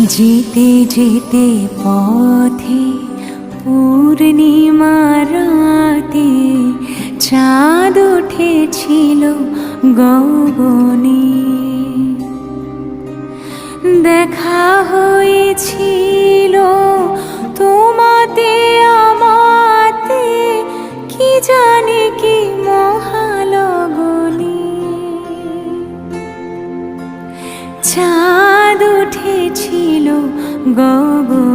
যেতে যেতে পথে পূর্ণিমা রাতে চাঁদ উঠেছিল গগনে। দেখা হয়েছিল তোমাতে আমাতে, কি জানি কি মহালগনে। চাঁদ উঠেছিল গগনে।